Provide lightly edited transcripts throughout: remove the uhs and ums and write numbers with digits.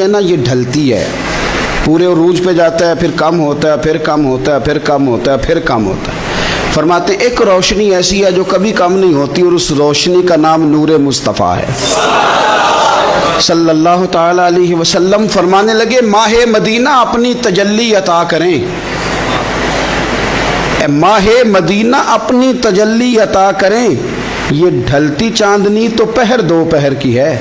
ہے نا یہ ڈھلتی ہے، پورے عروج پہ جاتا ہے، پھر کم ہوتا ہے، پھر کم ہوتا ہے، پھر کم ہوتا ہے، پھر کم ہوتا ہے۔ فرماتے ایک روشنی ایسی ہے جو کبھی کم نہیں ہوتی، اور اس روشنی کا نام نور مصطفیٰ ہے صلی اللہ تعالی علیہ وسلم۔ فرمانے لگے ماہ مدینہ اپنی تجلی عطا کریں، اے ماہ مدینہ اپنی تجلی عطا کریں، یہ ڈھلتی چاندنی تو پہر دو پہر کی ہے۔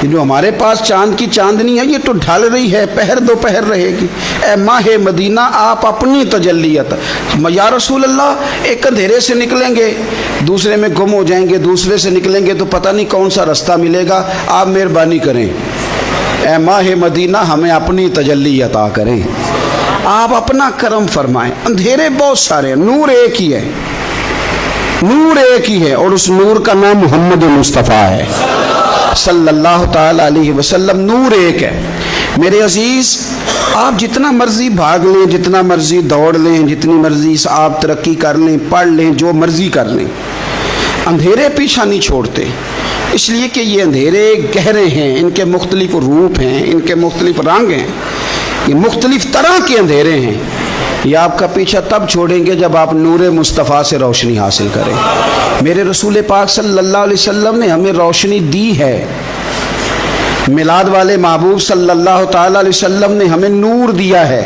جو ہمارے پاس چاند کی چاندنی ہے یہ تو ڈھل رہی ہے، پہر دو پہر رہے گی۔ اے ماہ مدینہ آپ اپنی تجلیت، یا رسول اللہ ایک اندھیرے سے نکلیں گے دوسرے میں گم ہو جائیں گے، دوسرے سے نکلیں گے تو پتہ نہیں کون سا رستہ ملے گا، آپ مہربانی کریں اے ماہ مدینہ ہمیں اپنی تجلی عطا کریں، آپ اپنا کرم فرمائیں۔ اندھیرے بہت سارے ہیں، نور ایک ہی ہے، نور ایک ہی ہے، اور اس نور کا نام محمد مصطفیٰ ہے صلی اللہ تعالی علیہ وسلم۔ نور ایک ہے میرے عزیز، آپ جتنا مرضی بھاگ لیں، جتنا مرضی دوڑ لیں، جتنی مرضی آپ ترقی کر لیں، پڑھ لیں، جو مرضی کر لیں، اندھیرے پیچھا نہیں چھوڑتے، اس لیے کہ یہ اندھیرے گہرے ہیں، ان کے مختلف روپ ہیں، ان کے مختلف رنگ ہیں، یہ مختلف طرح کے اندھیرے ہیں۔ یہ آپ کا پیچھا تب چھوڑیں گے جب آپ نور مصطفیٰ سے روشنی حاصل کریں۔ میرے رسول پاک صلی اللہ علیہ وسلم نے ہمیں روشنی دی ہے، میلاد والے محبوب صلی اللہ تعالی علیہ وسلم نے ہمیں نور دیا ہے،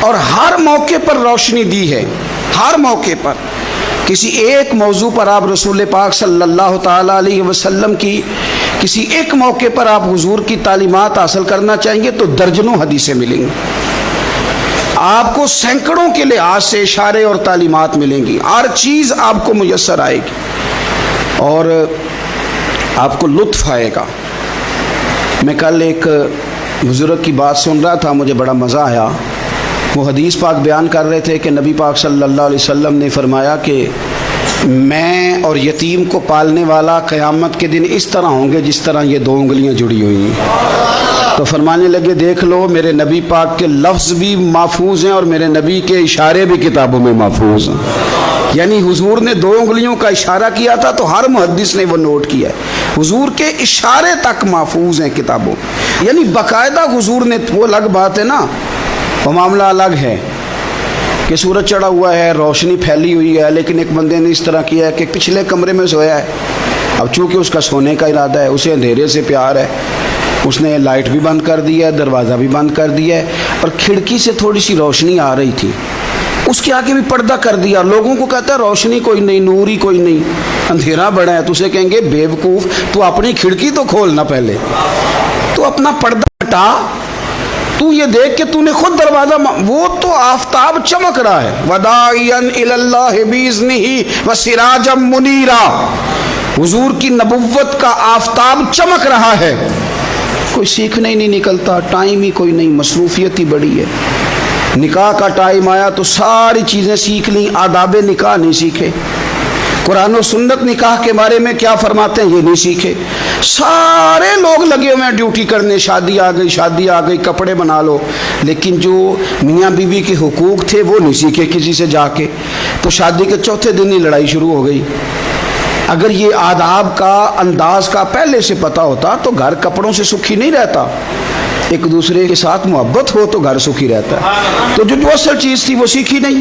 اور ہر موقع پر روشنی دی ہے، ہر موقع پر۔ کسی ایک موضوع پر آپ رسول پاک صلی اللہ تعالی علیہ وسلم کی کسی ایک موقع پر آپ حضور کی تعلیمات حاصل کرنا چاہیں گے تو درجنوں حدیثیں ملیں گی، آپ کو سینکڑوں کے لحاظ سے اشارے اور تعلیمات ملیں گی، ہر چیز آپ کو میسر آئے گی اور آپ کو لطف آئے گا۔ میں کل ایک بزرگ کی بات سن رہا تھا، مجھے بڑا مزہ آیا۔ وہ حدیث پاک بیان کر رہے تھے کہ نبی پاک صلی اللہ علیہ وسلم نے فرمایا کہ میں اور یتیم کو پالنے والا قیامت کے دن اس طرح ہوں گے جس طرح یہ دو انگلیاں جڑی ہوئی ہیں۔ تو فرمانے لگے دیکھ لو میرے نبی پاک کے لفظ بھی محفوظ ہیں اور میرے نبی کے اشارے بھی کتابوں میں محفوظ ہیں، یعنی حضور نے دو انگلیوں کا اشارہ کیا تھا تو ہر محدث نے وہ نوٹ کیا ہے، حضور کے اشارے تک محفوظ ہیں کتابوں، یعنی باقاعدہ حضور نے، وہ الگ بات ہے نا، وہ معاملہ الگ ہے کہ سورج چڑھا ہوا ہے، روشنی پھیلی ہوئی ہے، لیکن ایک بندے نے اس طرح کیا ہے کہ پچھلے کمرے میں سویا ہے، اب چونکہ اس کا سونے کا ارادہ ہے، اسے اندھیرے سے پیار ہے، اس نے لائٹ بھی بند کر دی ہے، دروازہ بھی بند کر دیا ہے، اور کھڑکی سے تھوڑی سی روشنی آ رہی تھی، اس کے آگے بھی پردہ کر دیا، لوگوں کو کہتا ہے روشنی کوئی نہیں، نور ہی کوئی نہیں، اندھیرا بڑا ہے، تو اسے کہیں گے بے وقوف، تو اپنی کھڑکی تو کھولنا پہلے، تو اپنا پردہ ہٹا، تو یہ دیکھ کہ تو نے خود دروازہ، وہ تو آفتاب چمک رہا ہے، وَدَاعِيًا إِلَى اللَّهِ بِإِذْنِهِ وَسِرَاجًا مُنِيرًا، حضور کی نبوت کا آفتاب چمک رہا ہے، کوئی سیکھنے ہی نہیں نکلتا، ٹائم ہی کوئی نہیں، مصروفیت ہی بڑی ہے۔ نکاح کا ٹائم آیا تو ساری چیزیں سیکھ لیں، آداب نکاح نہیں سیکھے، قرآن و سنت نکاح کے بارے میں کیا فرماتے ہیں یہ نہیں سیکھے، سارے لوگ لگے ہوئے ہیں ڈیوٹی کرنے، شادی آ گئی، شادی آ گئی، کپڑے بنا لو، لیکن جو میاں بیوی کے حقوق تھے وہ نہیں سیکھے کسی سے جا کے، تو شادی کے چوتھے دن ہی لڑائی شروع ہو گئی۔ اگر یہ آداب کا، انداز کا پہلے سے پتہ ہوتا تو گھر کپڑوں سے سکھی نہیں رہتا، ایک دوسرے کے ساتھ محبت ہو تو گھر سکھی رہتا ہے، تو جو اصل چیز تھی وہ سیکھی نہیں۔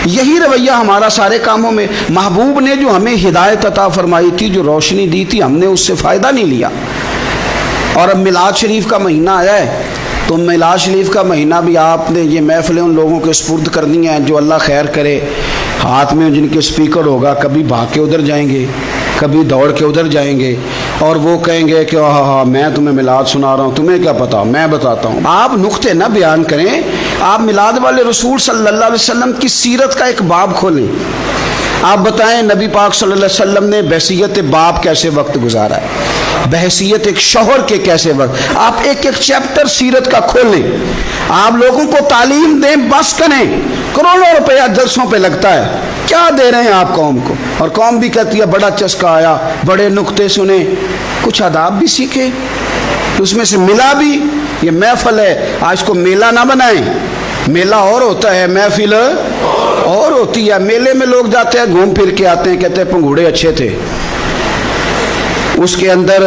یہی رویہ ہمارا سارے کاموں میں، محبوب نے جو ہمیں ہدایت عطا فرمائی تھی، جو روشنی دی تھی، ہم نے اس سے فائدہ نہیں لیا۔ اور اب میلاد شریف کا مہینہ آیا ہے تو میلاد شریف کا مہینہ بھی آپ نے یہ محفلیں ان لوگوں کے سپرد کرنی ہیں جو اللہ خیر کرے، ہاتھ میں جن کے سپیکر ہوگا، کبھی بھاگ کے ادھر جائیں گے، کبھی دوڑ کے ادھر جائیں گے، اور وہ کہیں گے کہ ہاں میں تمہیں میلاد سنا رہا ہوں، تمہیں کیا پتا، میں بتاتا ہوں۔ آپ نقطے نہ بیان کریں، آپ میلاد والے رسول صلی اللہ علیہ وسلم کی سیرت کا ایک باب کھولیں، آپ بتائیں نبی پاک صلی اللہ علیہ وسلم نے بحیثیت باپ کیسے وقت گزارا ہے، بحیثیت ایک شوہر کے کیسے وقت، آپ ایک ایک چیپٹر سیرت کا کھولیں، آپ لوگوں کو تعلیم دیں، بس کریں، کروڑوں روپیہ جلسوں پہ لگتا ہے، کیا دے رہے ہیں آپ قوم کو، اور قوم بھی کہتی ہے بڑا چسکا آیا، بڑے نقطے سنے، کچھ آداب بھی سیکھے، اس میں سے ملا بھی، یہ محفل ہے، آج کو میلہ نہ بنائیں، میلہ اور ہوتا ہے، محفل اور ہوتی ہے۔ میلے میں لوگ جاتے ہیں، گھوم پھر کے آتے ہیں، کہتے ہیں پنگوڑے اچھے تھے، اس کے اندر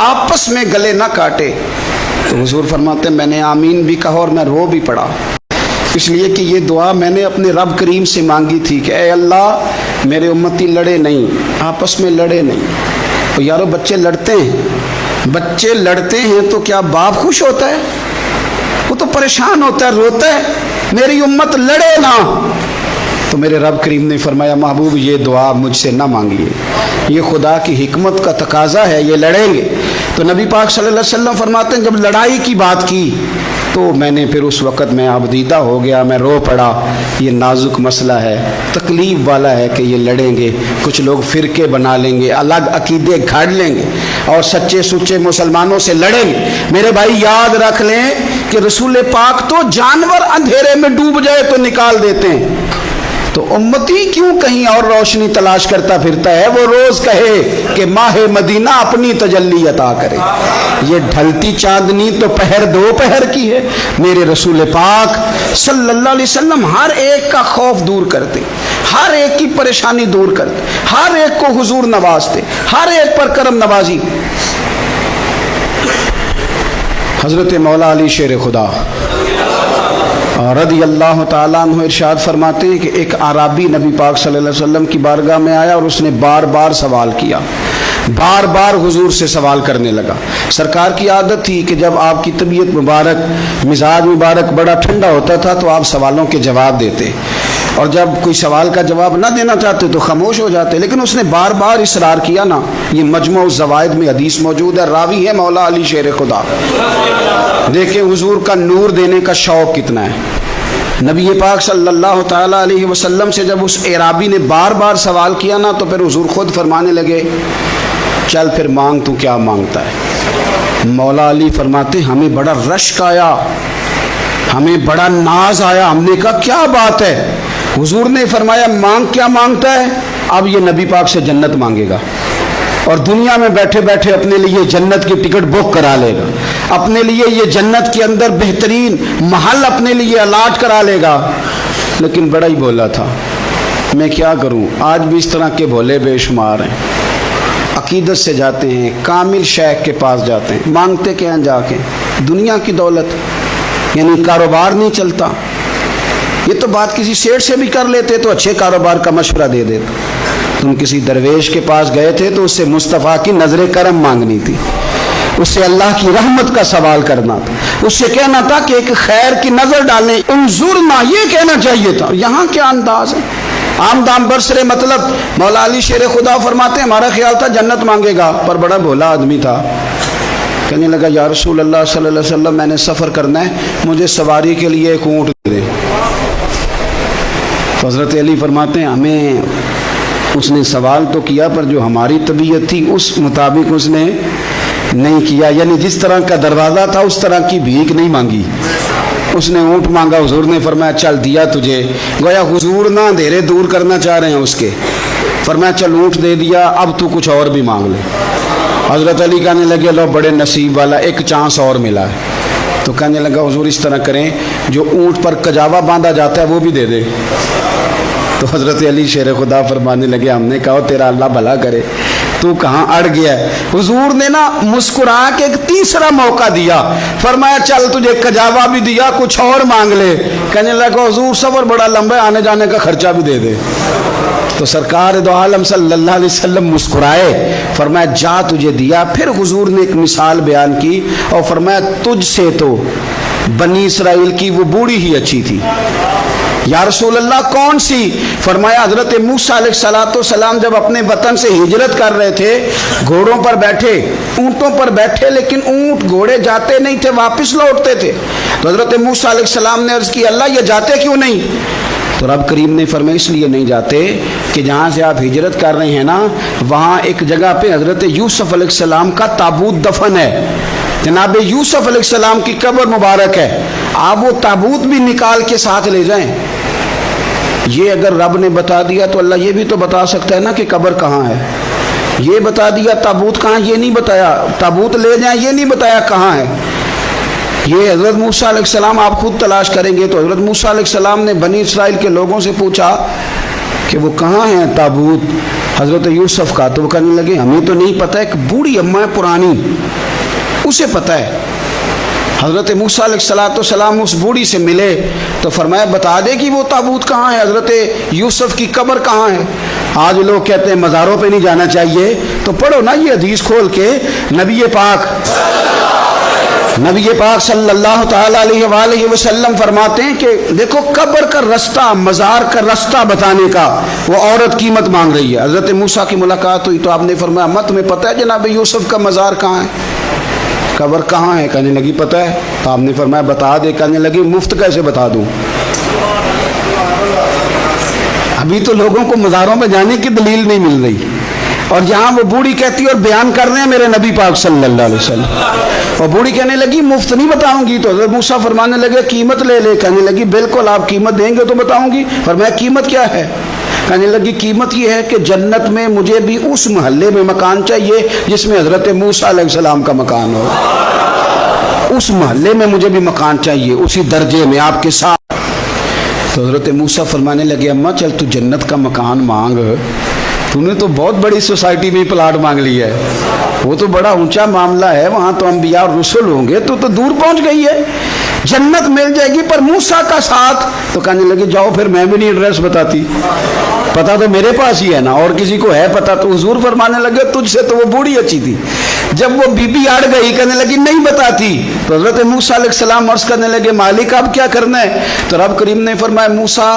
آپس میں گلے نہ کاٹے۔ تو حضور فرماتے ہیں میں نے آمین بھی کہا اور میں رو بھی پڑا، اس لیے کہ یہ دعا میں نے اپنے رب کریم سے مانگی تھی کہ اے اللہ میرے امتی لڑے نہیں، آپس میں لڑے نہیں۔ تو یارو بچے لڑتے ہیں تو کیا باپ خوش ہوتا ہے؟ وہ تو پریشان ہوتا ہے، روتا ہے میری امت لڑے نہ۔ تو میرے رب کریم نے فرمایا محبوب یہ دعا مجھ سے نہ مانگیے، یہ خدا کی حکمت کا تقاضا ہے، یہ لڑیں گے۔ تو نبی پاک صلی اللہ علیہ وسلم فرماتے ہیں جب لڑائی کی بات کی تو میں نے پھر اس وقت میں آبدیدہ ہو گیا، میں رو پڑا۔ یہ نازک مسئلہ ہے، تکلیف والا ہے کہ یہ لڑیں گے، کچھ لوگ فرقے بنا لیں گے، الگ عقیدے گھاڑ لیں گے اور سچے سچے مسلمانوں سے لڑیں گے۔ میرے بھائی یاد رکھ لیں کہ رسول پاک تو جانور اندھیرے میں ڈوب جائے تو نکال دیتے ہیں، تو امتی کیوں کہیں اور روشنی تلاش کرتا پھرتا ہے؟ وہ روز کہے کہ ماہ مدینہ اپنی تجلی عطا کرے۔ یہ ڈھلتی چاندنی تو پہر دو پہر کی ہے۔ میرے رسول پاک صلی اللہ علیہ وسلم ہر ایک کا خوف دور کرتے، ہر ایک کی پریشانی دور کرتے، ہر ایک کو حضور نوازتے، ہر ایک پر کرم نوازی۔ حضرت مولا علی شیر خدا رضی اللہ تعالیٰ عنہ ارشاد فرماتے ہیں کہ ایک اعرابی نبی پاک صلی اللہ علیہ وسلم کی بارگاہ میں آیا اور اس نے بار بار سوال کیا، بار بار حضور سے سوال کرنے لگا۔ سرکار کی عادت تھی کہ جب آپ کی طبیعت مبارک، مزاج مبارک بڑا ٹھنڈا ہوتا تھا تو آپ سوالوں کے جواب دیتے، اور جب کوئی سوال کا جواب نہ دینا چاہتے تو خاموش ہو جاتے، لیکن اس نے بار بار اصرار کیا نا۔ یہ مجموع الزوائد میں حدیث موجود ہے، راوی ہے مولا علی شیر خدا۔ دیکھیں حضور کا نور دینے کا شوق کتنا ہے۔ نبی پاک صلی اللہ تعالیٰ علیہ وسلم سے جب اس اعرابی نے بار بار سوال کیا نا تو پھر حضور خود فرمانے لگے چل پھر مانگ تو کیا مانگتا ہے۔ مولا علی فرماتے ہمیں بڑا رشک آیا، ہمیں بڑا ناز آیا، ہم نے کہا کیا بات ہے؟ حضور نے فرمایا مانگ کیا مانگتا ہے؟ اب یہ نبی پاک سے جنت مانگے گا اور دنیا میں بیٹھے بیٹھے اپنے لیے جنت کی ٹکٹ بک کرا لے گا، اپنے لیے یہ جنت کے اندر بہترین محل اپنے لیے الاٹ کرا لے گا۔ لیکن بڑا ہی بولا تھا، میں کیا کروں، آج بھی اس طرح کے بھولے بے شمار ہیں۔ عقیدت سے جاتے ہیں، کامل شیخ کے پاس جاتے ہیں، مانگتے کیا ہیں جا کے؟ دنیا کی دولت، یعنی کاروبار نہیں چلتا۔ یہ تو بات کسی سیٹ سے بھی کر لیتے تو اچھے کاروبار کا مشورہ دے دیتا۔ تم کسی درویش کے پاس گئے تھے تو اس سے مصطفیٰ کی نظر کرم مانگنی تھی، اس سے اللہ کی رحمت کا سوال کرنا تھا، اس سے کہنا تھا کہ ایک خیر کی نظر ڈالیں، انظرنا، یہ کہنا چاہیے تھا۔ یہاں کیا انداز ہے، عام دام برسرے مطلب۔ مولا علی شیر خدا فرماتے ہیں ہمارا خیال تھا جنت مانگے گا، پر بڑا بھولا آدمی تھا۔ کہنے لگا یا رسول اللہ صلی اللہ علیہ وسلم میں نے سفر کرنا ہے، مجھے سواری کے لیے ایک اونٹ دے دے۔ تو حضرت علی فرماتے ہیں ہمیں اس نے سوال تو کیا پر جو ہماری طبیعت تھی اس مطابق اس نے نہیں کیا، یعنی جس طرح کا دروازہ تھا اس طرح کی بھیک نہیں مانگی۔ اس نے اونٹ مانگا، حضور نے فرمایا چل دیا تجھے، گویا حضور نہ اندھیرے دور کرنا چاہ رہے ہیں اس کے۔ فرمایا چل اونٹ دے دیا، اب تو کچھ اور بھی مانگ لے۔ حضرت علی کہنے لگے لو بڑے نصیب والا، ایک چانس اور ملا ہے۔ تو کہنے لگا حضور اس طرح کریں جو اونٹ پر کجاوا باندھا جاتا ہے وہ بھی دے دے۔ تو حضرت علی شیر خدا فرمانے لگے ہم نے کہا تیرا اللہ بھلا کرے، تو کہاں اڑ گیا ہے؟ حضور نے نا مسکرا کے ایک تیسرا موقع دیا، فرمایا چل تجھے کجاوا بھی دیا، کچھ اور مانگ لے۔ کہنے لگا حضور سفر بڑا لمبا ہے، آنے جانے کا خرچہ بھی دے دے۔ تو سرکار دو عالم صلی اللہ علیہ وسلم مسکرائے، فرمایا جا تجھے دیا۔ پھر حضور نے ایک مثال بیان کی اور فرمایا تجھ سے تو بنی اسرائیل کی وہ بوڑھی ہی اچھی تھی۔ یا رسول اللہ کون سی؟ فرمایا حضرت موسیٰ علیہ السلام جب اپنے وطن سے ہجرت کر رہے تھے، گھوڑوں پر بیٹھے، اونٹوں پر بیٹھے، لیکن اونٹ گھوڑے جاتے نہیں تھے، واپس لوٹتے تھے۔ تو حضرت موسیٰ علیہ السلام نے عرض کی اللہ یہ جاتے کیوں نہیں؟ تو رب کریم نے فرمایا اس لیے نہیں جاتے کہ جہاں سے آپ ہجرت کر رہے ہیں نا وہاں ایک جگہ پہ حضرت یوسف علیہ السلام کا تابوت دفن ہے، جناب یوسف علیہ السلام کی قبر مبارک ہے، آپ وہ تابوت بھی نکال کے ساتھ لے جائیں۔ یہ اگر رب نے بتا دیا تو اللہ یہ بھی تو بتا سکتا ہے نا کہ قبر کہاں ہے۔ یہ بتا دیا تابوت کہاں، یہ نہیں بتایا، تابوت لے جائیں یہ نہیں بتایا کہاں ہے۔ یہ حضرت موسیٰ علیہ السلام آپ خود تلاش کریں گے تو حضرت موسیٰ علیہ السلام نے بنی اسرائیل کے لوگوں سے پوچھا کہ وہ کہاں ہے تابوت حضرت یوسف کا؟ تو وہ کہنے لگے ہمیں تو نہیں پتہ، ایک بوڑھی اماں ہے پرانی، اسے پتہ ہے۔ حضرت موسیٰ علیہ السلام اس بوڑھی سے ملے تو فرمایا بتا دے کہ وہ تابوت کہاں ہے، حضرت یوسف کی قبر کہاں ہے۔ آج لوگ کہتے ہیں مزاروں پہ نہیں جانا چاہیے، تو پڑھو نا یہ حدیث کھول کے، نبی پاک صلی اللہ تعالیٰ علیہ وآلہ وسلم فرماتے ہیں کہ دیکھو قبر کا رستہ، مزار کا رستہ بتانے کا وہ عورت قیمت مانگ رہی ہے۔ حضرت موسیٰ کی ملاقات ہوئی تو آپ نے فرمایا اماں تمہیں پتہ ہے جناب یوسف کا مزار کہاں ہے، قبر کہاں ہے؟ کہنے لگی پتہ ہے۔ تو آپ نے فرمایا بتا دے۔ کہنے لگی مفت کیسے بتا دوں؟ ابھی تو لوگوں کو مزاروں میں جانے کی دلیل نہیں مل رہی، اور جہاں وہ بوڑھی کہتی اور بیان کر رہے ہیں میرے نبی پاک صلی اللہ علیہ وسلم، اور بوڑھی کہنے لگی مفت نہیں بتاؤں گی۔ تو حضرت موسیٰ فرمانے لگے قیمت لے لے۔ کہنے لگی بالکل آپ قیمت دیں گے تو بتاؤں گی۔ فرمایا قیمت کیا ہے؟ کہنے لگی قیمت یہ ہے کہ جنت میں مجھے بھی اس محلے میں مکان چاہیے جس میں حضرت موسیٰ علیہ السلام کا مکان ہو، اس محلے میں مجھے بھی مکان چاہیے، اسی درجے میں آپ کے ساتھ۔ تو حضرت موسیٰ فرمانے لگے اماں چل تو جنت کا مکان مانگ، تو نے تو بہت بڑی سوسائٹی میں پلاٹ مانگ لیا ہے، وہ تو بڑا اونچا معاملہ ہے، وہاں تو انبیاء اور رسول ہوں گے، تو دور پہنچ گئی ہے، جنت مل جائے گی پر موسیٰ کا ساتھ۔ تو کہنے لگے جاؤ پھر میں بھی نہیں ایڈریس بتاتی، پتہ تو میرے پاس ہی ہے نا، اور کسی کو ہے پتہ؟ تو حضور فرمانے لگے تجھ سے تو وہ بوڑھی اچھی تھی۔ جب وہ بی بی اڑ گئی کہنے لگی نہیں بتاتی، تو حضرت موسیٰ علیہ السلام عرض کرنے لگے مالک اب کیا کرنا ہے؟ تو رب کریم نے فرمایا موسیٰ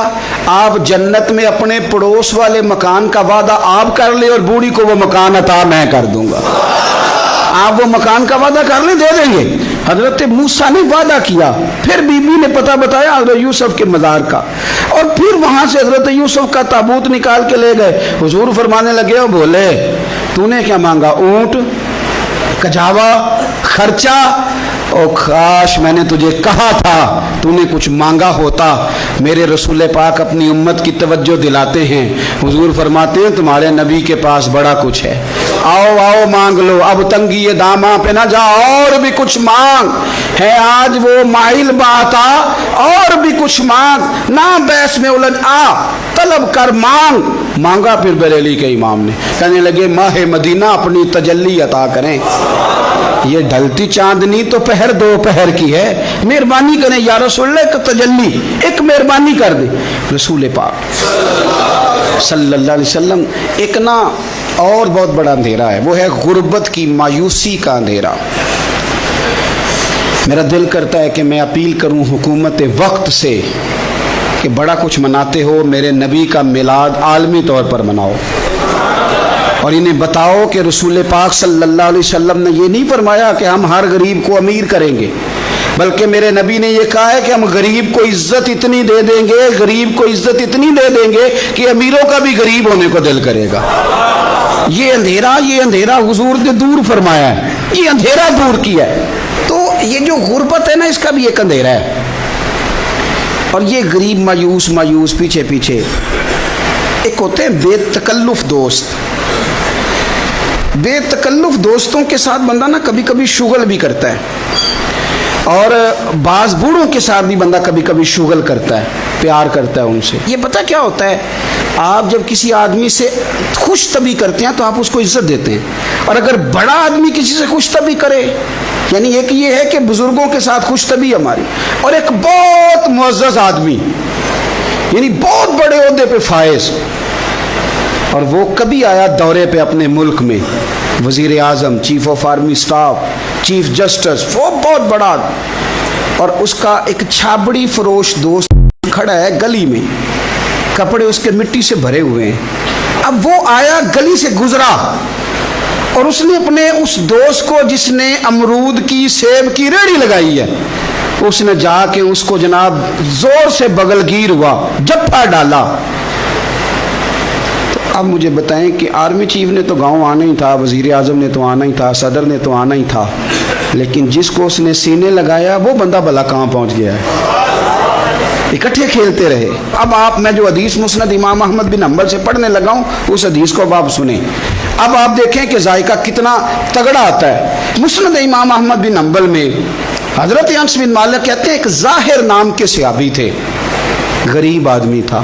آپ جنت میں اپنے پڑوس والے مکان کا وعدہ آپ کر لیں اور بوڑھی کو وہ مکان عطا میں کر دوں گا۔ آپ وہ مکان کا وعدہ کر لیں، دے دیں گے۔ حضرت موسیٰ نے وعدہ کیا، پھر بی بی نے پتہ بتایا حضرت یوسف کے مزار کا، اور پھر وہاں سے حضرت یوسف کا تابوت نکال کے لے گئے۔ حضور فرمانے لگے اور بولے تو نے کیا مانگا؟ اونٹ، کجاوا، خرچہ؟ اور کاش میں نے تجھے کہا تھا تو نے کچھ مانگا ہوتا۔ میرے رسول پاک اپنی امت کی توجہ دلاتے ہیں، حضور فرماتے ہیں تمہارے نبی کے پاس بڑا کچھ ہے، آؤ آؤ مانگ لو، اب تنگی داماں پہ نہ جا، اور بھی کچھ مانگ ہے آج وہ مائل باتا، اور بھی کچھ مانگ، نہ بحث میں الجھ آ، طلب کر مانگ۔ مانگا پھر بریلی کے امام نے، کہنے لگے ماہ مدینہ اپنی تجلی عطا کریں، یہ ڈھلتی چاندنی تو پہر دو پہر کی ہے، مہربانی کریں یا رسول اللہ، ایک تجلی، ایک مہربانی کر دیں۔ رسول پاک صلی اللہ علیہ وسلم ایک نا اور بہت بڑا اندھیرا ہے، وہ ہے غربت کی مایوسی کا اندھیرا۔ میرا دل کرتا ہے کہ میں اپیل کروں حکومت وقت سے کہ بڑا کچھ مناتے ہو، میرے نبی کا میلاد عالمی طور پر مناؤ، اور انہیں بتاؤ کہ رسول پاک صلی اللہ علیہ وسلم نے یہ نہیں فرمایا کہ ہم ہر غریب کو امیر کریں گے، بلکہ میرے نبی نے یہ کہا ہے کہ ہم غریب کو عزت اتنی دے دیں گے، غریب کو عزت اتنی دے دیں گے کہ امیروں کا بھی غریب ہونے کو دل کرے گا۔ یہ اندھیرا حضور نے دور فرمایا ہے، یہ اندھیرا دور کیا ہے۔ تو یہ جو غربت ہے نا، اس کا بھی ایک اندھیرا ہے، اور یہ غریب مایوس پیچھے ایک ہوتے ہیں بے تکلف دوست۔ بے تکلف دوستوں کے ساتھ بندہ نا کبھی کبھی شغل بھی کرتا ہے، اور بعض بوڑھوں کے ساتھ بھی بندہ کبھی کبھی شغل کرتا ہے، پیار کرتا ہے ان سے۔ یہ پتہ کیا ہوتا ہے، آپ جب کسی آدمی سے خوش طبعی کرتے ہیں تو آپ اس کو عزت دیتے ہیں، اور اگر بڑا آدمی کسی سے خوش طبعی کرے، یعنی ایک یہ ہے کہ بزرگوں کے ساتھ خوش طبعی ہماری، اور ایک بہت معزز آدمی یعنی بہت بڑے عہدے پہ فائز، اور وہ کبھی آیا دورے پہ اپنے ملک میں، وزیر اعظم، chief of army staff, chief justice, وہ بہت بڑا، اور اس کا ایک چھابڑی فروش دوست کھڑا ہے گلی میں، کپڑے اس کے مٹی سے بھرے ہوئے ہیں۔ اب وہ آیا گلی سے گزرا، اور اس نے اپنے اس دوست کو جس نے امرود کی سیب کی ریڑھی لگائی ہے، اس نے جا کے اس کو جناب زور سے بغل گیر ہوا، جپا ڈالا۔ اب مجھے بتائیں کہ آرمی چیف نے تو گاؤں آنا ہی تھا، وزیر اعظم نے تو آنا ہی تھا، صدر نے تو آنا ہی تھا، لیکن جس کو اس نے سینے لگایا وہ بندہ بھلا کہاں پہنچ گیا ہے؟ اکٹھے کھیلتے رہے۔ اب میں جو حدیث مسند امام احمد بن حنبل سے پڑھنے لگا ہوں، اس حدیث کو اب آپ سنیں۔ اب آپ دیکھیں کہ ذائقہ کتنا تگڑا آتا ہے۔ مسند امام احمد بن حنبل میں حضرت انس بن مالک کہتے ہیں ایک ظاہر نام کے صحابی تھے، غریب آدمی تھا،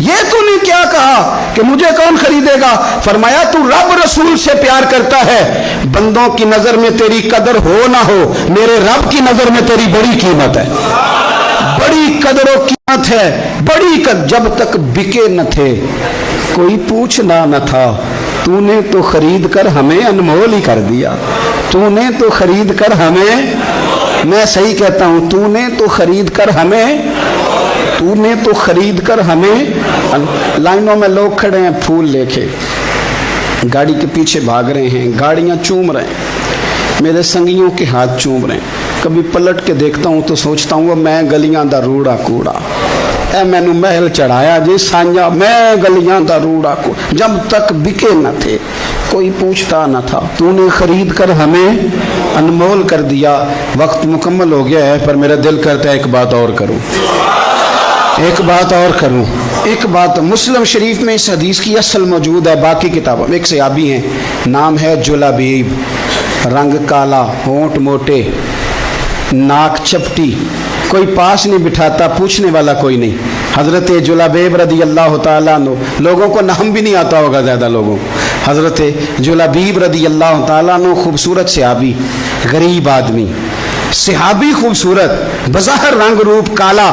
یہ تو نے کیا کہا کہ مجھے کون خریدے گا؟ فرمایا تو رب رسول سے پیار کرتا ہے، بندوں کی نظر میں تیری قدر ہو نہ ہو، میرے رب کی نظر میں تیری بڑی قیمت ہے، بڑی قدر و قیمت ہے، بڑی قدر۔ جب تک بکے نہ تھے کوئی پوچھنا نہ تھا، تو نے تو خرید کر ہمیں انمول ہی کر دیا، تو نے تو خرید کر ہمیں، میں صحیح کہتا ہوں، تو نے تو خرید کر ہمیں، تو نے تو خرید کر ہمیں۔ لائنوں میں لوگ کھڑے ہیں پھول لے کے، گاڑی کے پیچھے بھاگ رہے ہیں، گاڑیاں چوم رہے ہیں، میرے سنگیوں کے ہاتھ چوم رہے ہیں، کبھی پلٹ کے دیکھتا ہوں تو سوچتا ہوں وہ میں گلیاں دا روڑا کوڑا، اے میں نو محل چڑھایا جی سانجا، میں گلیاں دا روڑا کوڑا۔ جب تک بکے نہ تھے کوئی پوچھتا نہ تھا، تو نے خرید کر ہمیں انمول کر دیا۔ وقت مکمل ہو گیا ہے پر میرا دل کرتا ہے ایک بات اور کروں، ایک بات اور کروں، ایک بات۔ مسلم شریف میں اس حدیث کی اصل موجود ہے، باقی کتابوں میں۔ ایک صحابی ہیں، نام ہے جلابیب، رنگ کالا، ہونٹ موٹے، ناک چپٹی، کوئی پاس نہیں بٹھاتا، پوچھنے والا کوئی نہیں۔ حضرت جلابیب رضی اللہ تعالیٰ عنہ، لوگوں کو نام بھی نہیں آتا ہوگا زیادہ لوگوں، حضرت جلابیب رضی اللہ تعالیٰ عنہ خوبصورت صحابی، غریب آدمی، صحابی خوبصورت، بظاہر رنگ روپ کالا۔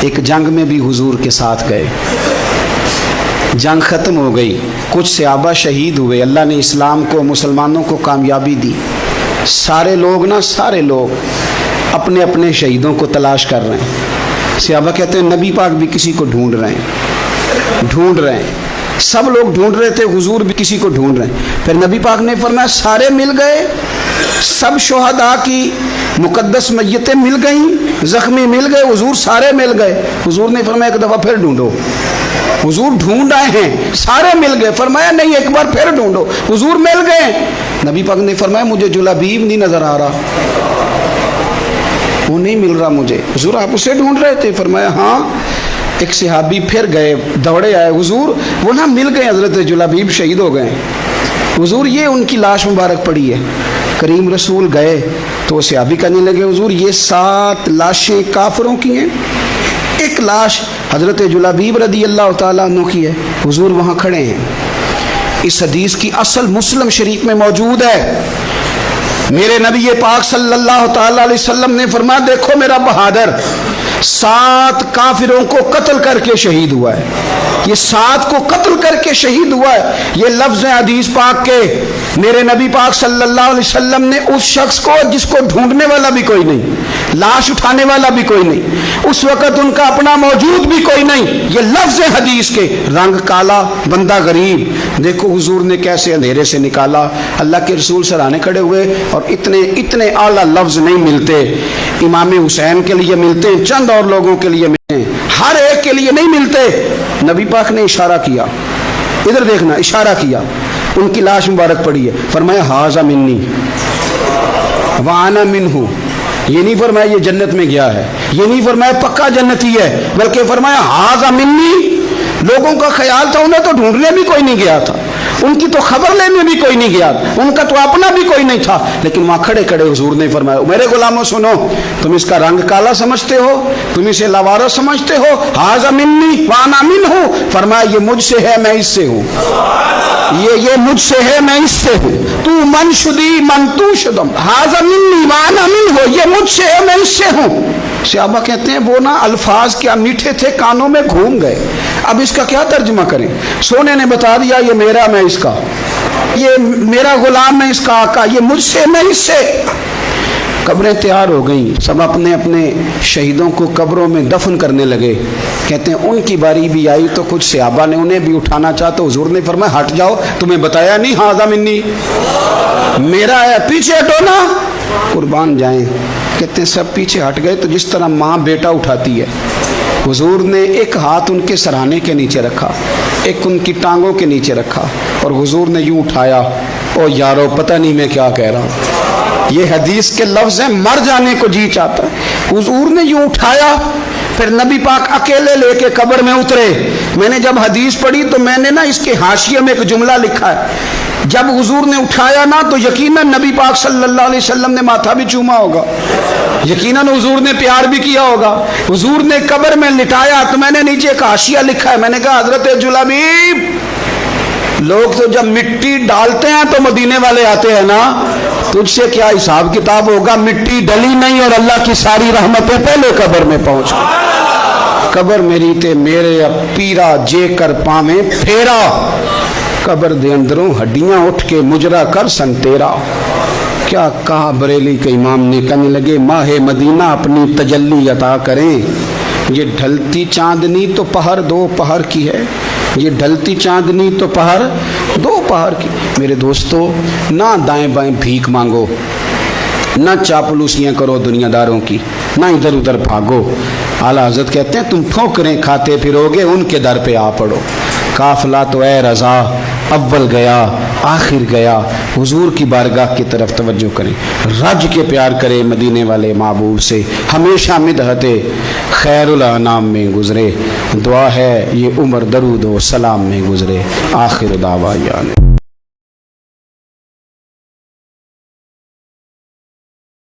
ایک جنگ میں بھی حضور کے ساتھ گئے، جنگ ختم ہو گئی، کچھ صحابہ شہید ہوئے، اللہ نے اسلام کو، مسلمانوں کو کامیابی دی۔ سارے لوگ سارے لوگ اپنے اپنے شہیدوں کو تلاش کر رہے ہیں۔ صحابہ کہتے ہیں نبی پاک بھی کسی کو ڈھونڈ رہے ہیں، سب لوگ ڈھونڈ رہے تھے، حضور بھی کسی کو ڈھونڈ رہے ہیں۔ پھر نبی پاک نے فرمایا سارے مل گئے، سب شہداء کی مقدس میتیں مل گئیں، زخمی مل گئے، حضور سارے مل گئے۔ حضور نے فرمایا ایک دفعہ پھر ڈھونڈو، حضور ڈھونڈ آئے ہیں، سارے مل گئے، فرمایا نہیں ایک بار پھر ڈھونڈو، حضور مل گئے۔ نبی پاک نے فرمایا مجھے جلابیب نہیں نظر آ رہا، وہ نہیں مل رہا مجھے۔ حضور آپ اسے ڈھونڈ رہے تھے؟ فرمایا ہاں۔ ایک صحابی پھر گئے، دوڑے آئے، حضور وہ مل گئے، حضرت جلابیب شہید ہو گئے۔ حضور یہ ان کی لاش مبارک پڑی ہے۔ کریم رسول گئے تو وہ صحابی کہنے لگے حضور یہ 7 لاشیں کافروں کی ہیں، ایک لاش حضرت جلابیب رضی اللہ تعالیٰ عنہ کی ہے۔ حضور وہاں کھڑے ہیں۔ اس حدیث کی اصل مسلم شریف میں موجود ہے۔ میرے نبی پاک صلی اللہ تعالیٰ علیہ وسلم نے فرمایا دیکھو میرا بہادر 7 کافروں کو قتل کر کے شہید ہوا ہے، یہ 7 کو قتل کر کے شہید ہوا ہے۔ یہ لفظ ہیں حدیث پاک کے۔ میرے نبی پاک صلی اللہ علیہ وسلم نے اس شخص کو جس کو ڈھونڈنے والا بھی کوئی نہیں، لاش اٹھانے والا بھی کوئی نہیں، اس وقت ان کا اپنا موجود بھی کوئی نہیں، یہ لفظ ہیں حدیث کے، رنگ کالا، بندہ غریب۔ دیکھو حضور نے کیسے اندھیرے سے نکالا۔ اللہ کے رسول سرانے کھڑے ہوئے اور اتنے اعلیٰ لفظ نہیں ملتے، امام حسین کے لیے ملتے ہیں، چند اور لوگوں کے لیے ملتے ہیں، ہر ایک کے لیے نہیں ملتے۔ نبی پاک نے اشارہ کیا، ادھر دیکھنا، اشارہ کیا، ان کی لاش مبارک پڑی ہے، فرمایا ھذا منی وانا منہ۔ یہ نہیں فرمایا یہ جنت میں گیا ہے، یہ نہیں فرمایا پکا جنتی ہے، بلکہ فرمایا ھذا منی۔ لوگوں کا خیال تھا انہیں تو ڈھونڈنے بھی کوئی نہیں گیا تھا، ان کی تو خبر لینے بھی کوئی نہیں گیا، ان کا تو اپنا بھی کوئی نہیں تھا، لیکن وہاں کھڑے کھڑے حضور نے فرمایا میرے غلاموں سنو، تم اس کا رنگ کالا سمجھتے ہو، تم اسے لاوارث سمجھتے ہو، ھذا منی وانا منہ۔ فرمایا یہ مجھ سے ہے میں اس سے ہوں، یہ مجھ سے ہے میں اس سے ہوں، تو من شدی من تو شدم، ھذا منی وانا منہ، یہ مجھ سے ہے میں اس سے ہوں۔ صحابہ کہتے ہیں وہ الفاظ کیا میٹھے تھے، کانوں میں گھوم گئے، اب اس کا کیا ترجمہ کریں؟ سونے نے بتا دیا یہ میرا میں اس کا، یہ میرا غلام میں اس کا آقا، یہ مجھ سے میں اس سے۔ قبریں تیار ہو گئیں، سب اپنے اپنے شہیدوں کو قبروں میں دفن کرنے لگے۔ کہتے ہیں ان کی باری بھی آئی تو کچھ صحابہ نے انہیں بھی اٹھانا چاہا تو حضور نے فرمایا ہٹ جاؤ، تمہیں بتایا نہیں ھذا منی، میرا ہے، پیچھے ہٹو نا، قربان جائیں۔ کہتے ہیں سب پیچھے ہٹ گئے تو جس طرح ماں بیٹا اٹھاتی ہے، حضور نے ایک ہاتھ ان کے سرہانے کے نیچے رکھا، ایک ان کی ٹانگوں کے نیچے رکھا، اور حضور نے یوں اٹھایا، او یارو پتہ نہیں میں کیا کہہ رہا ہوں، یہ حدیث کے لفظ ہیں، مر جانے کو جی چاہتا ہے۔ حضور نے یوں اٹھایا پھر نبی پاک اکیلے لے کے قبر میں اترے. میں نے جب حدیث پڑھی تو میں نے نا اس کے حاشیے میں ایک جملہ لکھا ہے, جب حضور نے اٹھایا نا تو یقیناً نبی پاک صلی اللہ علیہ وسلم نے ماتھا بھی چوما ہوگا, یقیناً حضور نے پیار بھی کیا ہوگا. حضور نے قبر میں لٹایا تو میں نے نیچے ایک حاشیہ لکھا ہے, میں نے کہا حضرت جلابیب, لوگ تو جب مٹی ڈالتے ہیں تو مدینے والے آتے ہیں نا, تجھ سے کیا حساب کتاب ہوگا؟ مٹی ڈلی نہیں اور اللہ کی ساری رحمتیں پہلے قبر میں پہنچ گئی. قبر میری تے میرے اب پیرا جے کر پاویں پھیرا, قبر دے اندروں ہڈیاں اٹھ کے مجرا کر سن تیرا. کیا کہا بریلی کے امام نے, کہنے لگے ماہ مدینہ اپنی تجلی عطا کریں, یہ ڈھلتی چاندنی تو پہر دو پہر کی ہے, یہ ڈھلتی چاندنی تو پہر دو پہر کی. میرے دوستو, نہ دائیں بائیں بھیک مانگو, نہ چاپلوسیاں کرو دنیا داروں کی, نہ ادھر ادھر بھاگو. اعلیٰ حضرت کہتے ہیں تم ٹھوکریں کھاتے پھرو گے, ان کے در پہ آ پڑو. قافلہ تو اے رضا اول گیا آخر گیا, حضور کی بارگاہ کی طرف توجہ کریں, رج کے پیار کریں مدینے والے محبوب سے, ہمیشہ مدحت خیر الانام میں گزرے. دعا ہے یہ عمر درود و سلام میں گزرے. آخر دعوانا